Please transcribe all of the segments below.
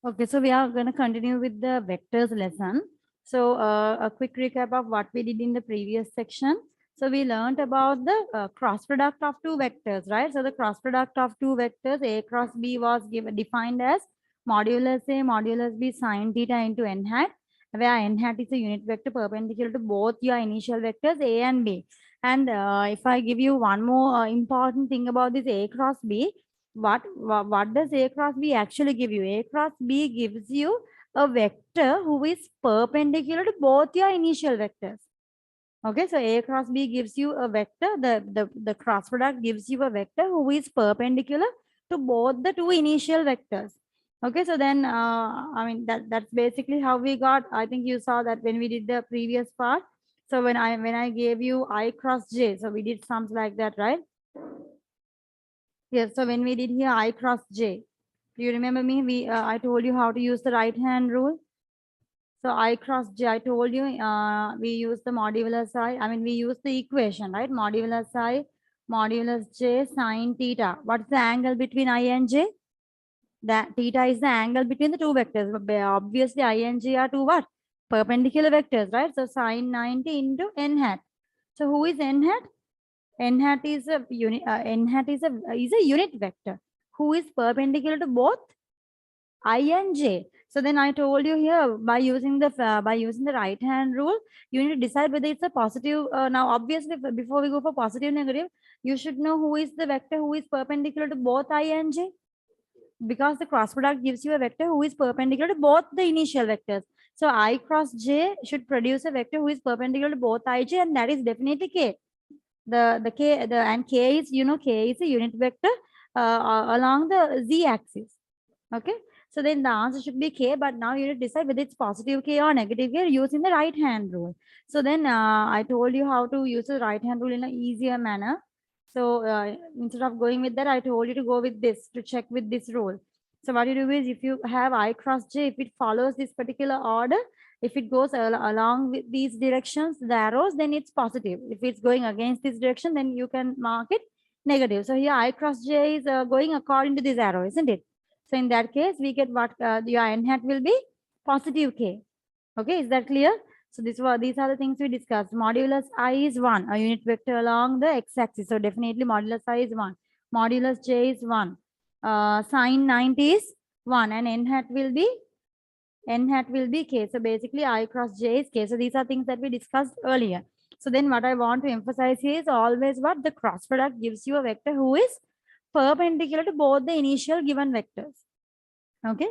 Okay, so we are going to continue with the vectors lesson. So a quick recap of what we did in the previous section. So we learned about the cross product of two vectors, right? So the cross product of two vectors, A cross B, was defined as modulus A modulus B sine theta into n hat, where n hat is a unit vector perpendicular to both your initial vectors A and B. And if I give you one more important thing about this A cross B, what does A cross B actually give you? A cross B gives you a vector who is perpendicular to both your initial vectors. Okay, so A cross B gives you a vector. The cross product gives you a vector who is perpendicular to both the two initial vectors. Okay, so then I mean that's basically how we got. I think you saw that when we did the previous part. So when I gave you I cross J, so we did sums like that, right? Yes, so when we did here I cross J, do you remember me? I told you how to use the right hand rule. So I cross J, I told you we use the modulus I. I mean we use the equation, right? Modulus I, modulus J sine theta. What's the angle between I and J? That theta is the angle between the two vectors. But obviously I and J are two what? Perpendicular vectors, right? So sine 90 into n hat. So who is n hat? N hat is a unit. N hat is a unit vector who is perpendicular to both I and J. So then I told you here by using the right hand rule, you need to decide whether it's a positive. Now obviously before we go for positive negative, you should know who is the vector who is perpendicular to both I and J, because the cross product gives you a vector who is perpendicular to both the initial vectors. So I cross J should produce a vector who is perpendicular to both IJ, and that is definitely K. And K is, K is a unit vector along the Z axis. Okay. So then the answer should be K, but now you need to decide whether it's positive K or negative K using the right hand rule. So then I told you how to use the right hand rule in an easier manner. So instead of going with that, I told you to go with this to check with this rule. So what you do is, if you have I cross J, if it follows this particular order, if it goes along with these directions, the arrows, then it's positive. If it's going against this direction, then you can mark it negative. So here I cross J is going according to this arrow, isn't it? So in that case, we get what your n hat will be positive K. Okay, is that clear? So these are the things we discussed. Modulus I is 1, a unit vector along the x-axis. So definitely modulus I is 1. Modulus J is 1. Sine 90 is 1, and n hat will be K. So basically I cross J is K. So these are things that we discussed earlier. So then what I want to emphasize here is always what the cross product gives you a vector who is perpendicular to both the initial given vectors. Okay.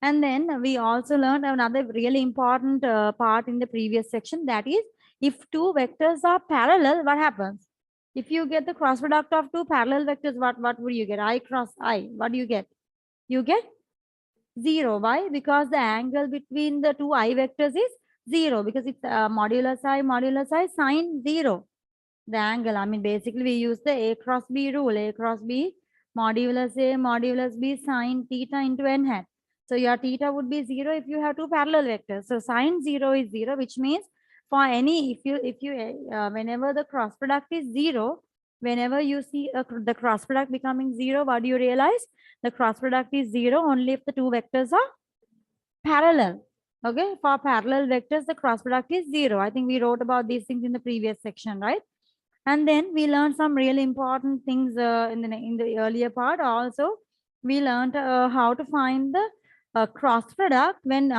And then we also learned another really important part in the previous section, that is, if two vectors are parallel, what happens? If you get the cross product of two parallel vectors, what would you get? I cross I. What do you get? You get 0. Why? Because the angle between the two I vectors is 0, because it's modulus I sine 0. The angle, I mean, basically we use the A cross B rule. A cross B modulus A modulus B sine theta into n hat. So your theta would be 0 if you have two parallel vectors. So sine 0 is 0, which means for any, if you whenever the cross product is 0, whenever you see the cross product becoming 0, what do you realize? The cross product is 0 only if the two vectors are parallel. Okay, for parallel vectors, the cross product is 0. I think we wrote about these things in the previous section, right? And then we learned some really important things in the earlier part. Also, we learned how to find the cross product when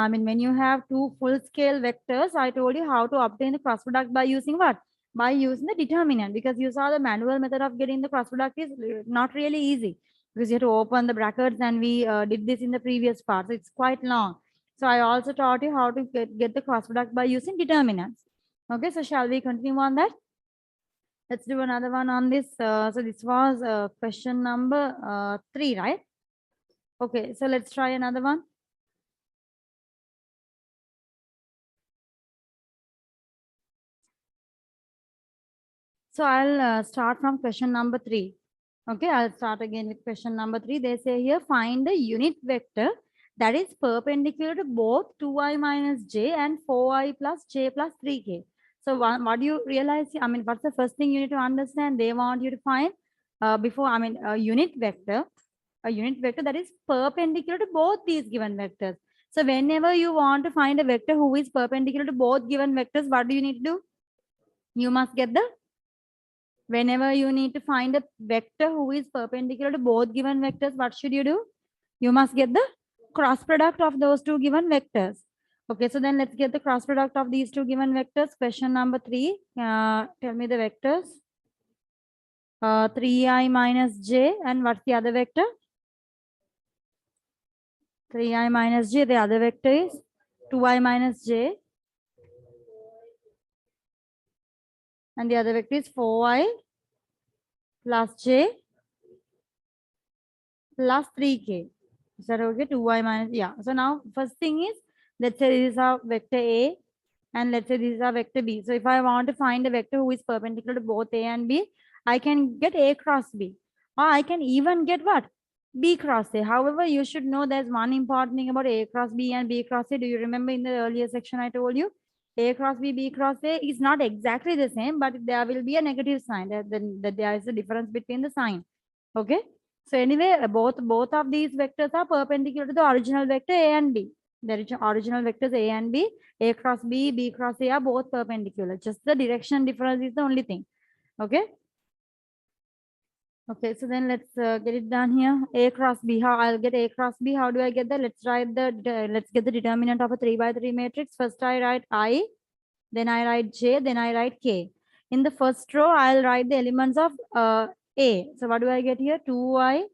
you have two full scale vectors. I told you how to obtain the cross product by using what? By using the determinant, because you saw the manual method of getting the cross product is not really easy, because you have to open the brackets, and we did this in the previous part. So it's quite long. So I also taught you how to get the cross product by using determinants. Okay, so shall we continue on that? Let's do another one on this. So this was question number 3, right? Okay, so let's try another one. So I'll start from question number 3. Okay, I'll start again with question number 3. They say here, find the unit vector that is perpendicular to both 2i minus j and 4i plus j plus 3k. So what do you realize? I mean, what's the first thing you need to understand? They want you to find a unit vector A unit vector that is perpendicular to both these given vectors. So whenever you want to find a vector who is perpendicular to both given vectors, what do you need to do? You must get the, whenever you need to find a vector who is perpendicular to both given vectors, what should you do? You must get the cross product of those two given vectors. Okay, so then let's get the cross product of these two given vectors. Question number 3. Tell me the vectors. 3i minus j, and what's the other vector? 3i minus j. The other vector is 2i minus j. And the other vector is 4i plus j plus 3k. Is that okay? 2i minus, yeah. So now first thing is, let's say this is our vector A, and let's say this is our vector B. So if I want to find a vector who is perpendicular to both A and B, I can get A cross B. Or I can even get what? B cross A. However, you should know there's one important thing about A cross B and B cross A. Do you remember in the earlier section I told you? A cross B, B cross A is not exactly the same, but there will be a negative sign. That there is a difference between the sign. Okay. So anyway, both of these vectors are perpendicular to the original vector A and B. The original vectors A and B, A cross B, B cross A are both perpendicular. Just the direction difference is the only thing. Okay. Okay, so then let's get it done here. A cross B. How I'll get A cross B? How do I get that? Let's get the determinant of a 3x3 matrix. First I write I, then I write J, then I write K. In the first row, I'll write the elements of A. So what do I get here? 2i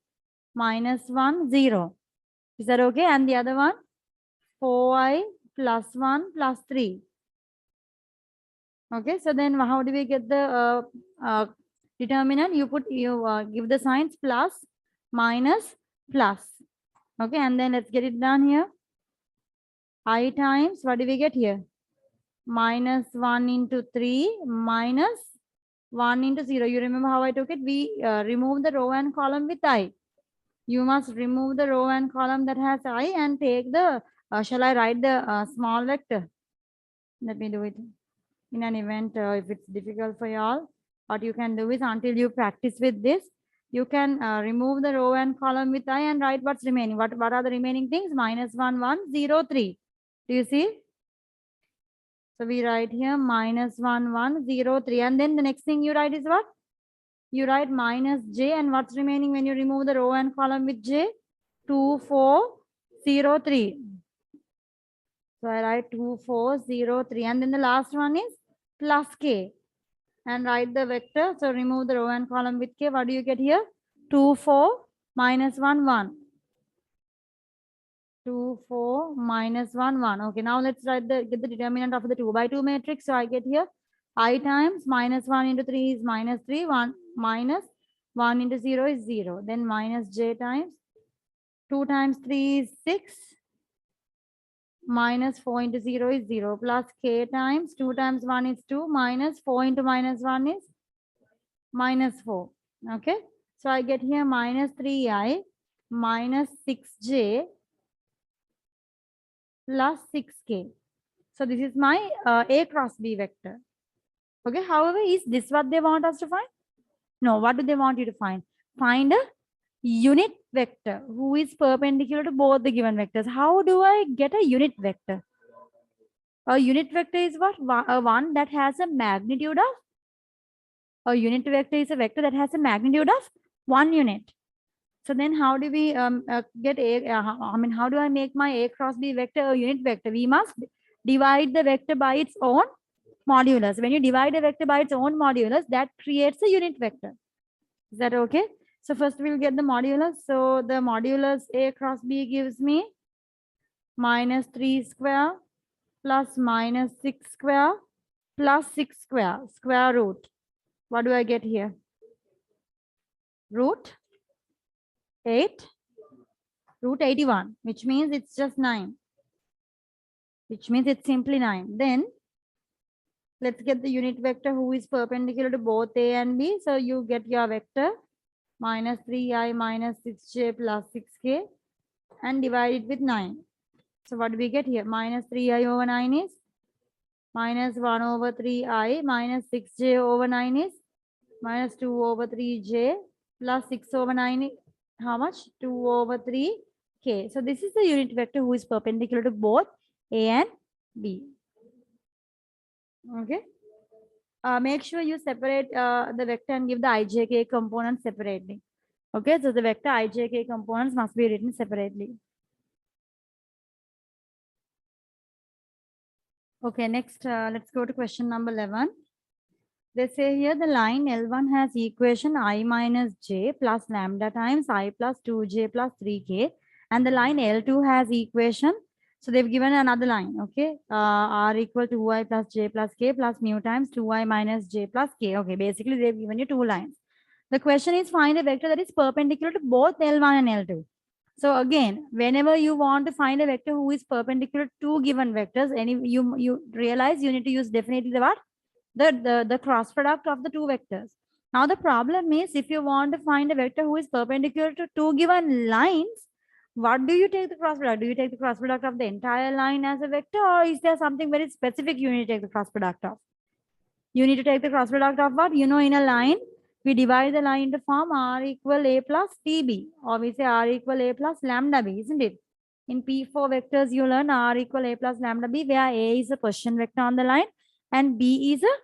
minus 1, 0. Is that okay? And the other one? 4i plus 1 plus 3. Okay, so then how do we get the determinant? You give the signs plus, minus, plus. Okay, and then let's get it done here. I times, what do we get here? Minus 1 into 3 minus 1 into 0. You remember how I took it? We remove the row and column with I. You must remove the row and column that has I and take the, shall I write the small vector? Let me do it in an event if it's difficult for y'all. What you can do is, until you practice with this, you can remove the row and column with I and write what's remaining. What are the remaining things? Minus 1, 1, 0, 3. Do you see? So we write here minus 1, 1, 0, 3. And then the next thing you write is what? You write minus j, and what's remaining when you remove the row and column with j? 2, 4, 0, 3. So I write 2, 4, 0, 3. And then the last one is plus k. And write the vector. So remove the row and column with k. What do you get here? 2, 4, minus 1, 1. 2, 4, minus 1, 1. Okay, now let's get the determinant of the 2 by 2 matrix. So I get here I times minus 1 into 3 is minus 3, 1 minus 1 into 0 is 0. Then minus j times 2 times 3 is 6. Minus 4 into 0 is 0. Plus k times 2 times 1 is 2. Minus 4 into minus 1 is minus 4. Okay. So I get here minus 3i minus 6j plus 6k. So this is my A cross B vector. Okay. However, is this what they want us to find? No. What do they want you to find? Find a unit vector who is perpendicular to both the given vectors. How do I get a unit vector? A unit vector is what? One that has a magnitude of, a unit vector is a vector that has a magnitude of 1 unit. So then how do we get A, how do I make my A cross B vector a unit vector? We must divide the vector by its own modulus. When you divide a vector by its own modulus, that creates a unit vector. Is that okay? So first we'll get the modulus. So the modulus A cross B gives me minus 3 square plus minus 6 square plus 6 square, square root. What do I get here? Root 8, root 81, which means it's just 9. Which means it's simply 9. Then let's get the unit vector who is perpendicular to both A and B. So you get your vector minus 3i minus 6j plus 6k and divide it with 9. So what do we get here? Minus 3i over 9 is minus 1 over 3i minus 6j over 9 is minus 2 over 3j plus 6 over 9 how much? 2 over 3k. So this is the unit vector who is perpendicular to both A and B. Okay. Make sure you separate the vector and give the ijk components separately. Okay, so the vector ijk components must be written separately. Okay, next, let's go to question number 11. They say here the line L1 has equation I minus j plus lambda times I plus 2j plus 3k. And the line L2 has equation. So they've given another line, okay? R equal to y plus j plus k plus mu times 2y minus j plus k. Okay, basically they've given you two lines. The question is find a vector that is perpendicular to both L1 and L2. So again, whenever you want to find a vector who is perpendicular to two given vectors, you realize you need to use definitely the what? The cross product of the two vectors. Now the problem is if you want to find a vector who is perpendicular to two given lines, what do you take the cross product? Do you take the cross product of the entire line as a vector, or is there something very specific you need to take the cross product of? You need to take the cross product of what? You know, in a line, we divide the line into form R equal A plus TB, or we say R equal A plus lambda B, isn't it? In P4 vectors, you learn R equal A plus lambda B, where A is a position vector on the line and B is a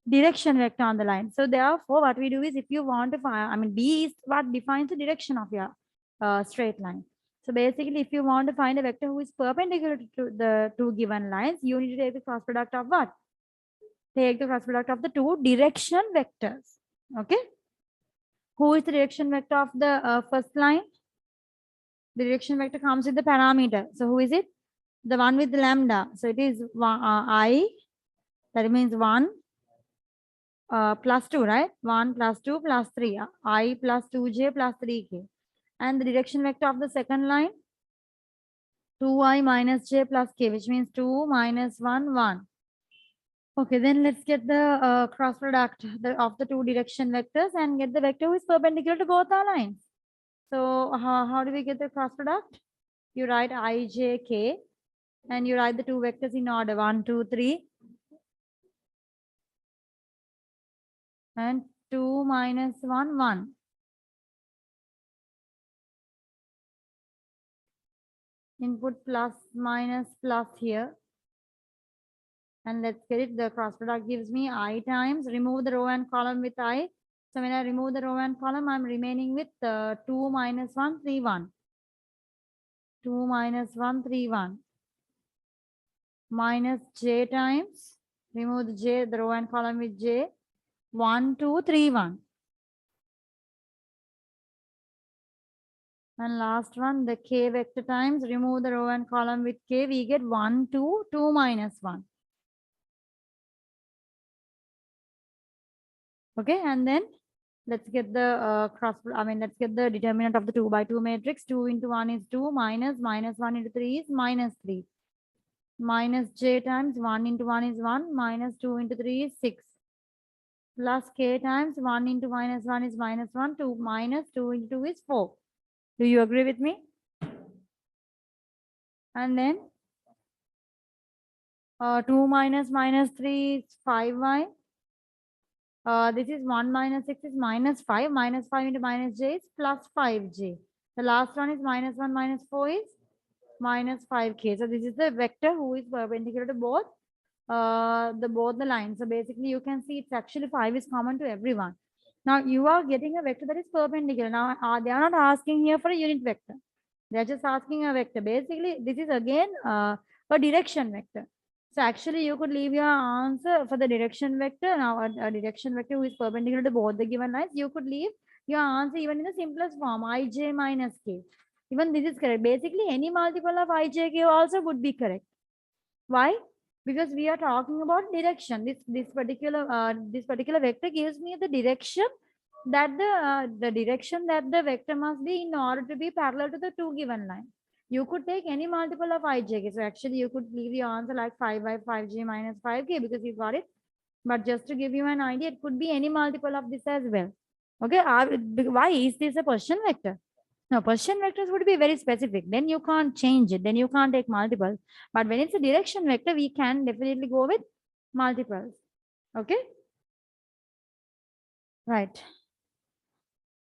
direction vector on the line. So therefore, what we do is if you want to find, I mean, B is what defines the direction of your straight line. So basically, if you want to find a vector who is perpendicular to the two given lines, you need to take the cross product of what? Take the cross product of the two direction vectors. Okay. Who is the direction vector of the first line? The direction vector comes with the parameter. So who is it? The one with the lambda. So it is I. That means 1 plus 2, right? 1 plus 2 plus 3. I plus 2j plus 3k. And the direction vector of the second line? 2i minus j plus k, which means 2 minus 1, 1. Okay, then let's get the cross product of the two direction vectors and get the vector who is perpendicular to both our lines. So how do we get the cross product? You write I, j, k, and you write the two vectors in order 1, 2, 3. And 2 minus 1, 1. Input plus minus plus here. And let's get it. The cross product gives me I times, remove the row and column with I. So when I remove the row and column, I'm remaining with 2 minus 1, 3, 1. 2 minus 1, 3, 1. Minus j times, remove the j, the row and column with j. 1, 2, 3, 1. And last one, the k vector times, remove the row and column with k. We get 1, 2, 2 minus 1. Okay, and then let's get the let's get the determinant of the 2 by 2 matrix. 2 into 1 is 2, minus 1 into 3 is minus 3. Minus j times 1 into 1 is 1, minus 2 into 3 is 6. Plus k times 1 into minus 1 is minus 1, 2 minus 2 into 2 is 4. Do you agree with me? And then 2 minus minus 3 is 5y. This is 1 minus 6 is minus 5. Minus 5 into minus j is plus 5j. The last one is minus 1 minus 4 is minus 5k. So this is the vector who is perpendicular to both the lines. So basically you can see it's actually 5 is common to everyone. Now you are getting a vector that is perpendicular. Now they are not asking here for a unit vector. They are just asking a vector. Basically this is again a direction vector. So actually you could leave your answer for the direction vector. Now a direction vector who is perpendicular to both the given lines, you could leave your answer even in the simplest form, ij minus k. Even this is correct. Basically any multiple of ijk also would be correct. Why? Because we are talking about direction. This particular vector gives me the direction that the direction that the vector must be in order to be parallel to the two given lines. You could take any multiple of ijk. So actually you could leave your answer like 5 by 5j minus 5k because you got it. But just to give you an idea, it could be any multiple of this as well. Okay, why is this a position vector? No, position vectors would be very specific. Then you can't change it. Then you can't take multiples. But when it's a direction vector, we can definitely go with multiples. Okay. Right.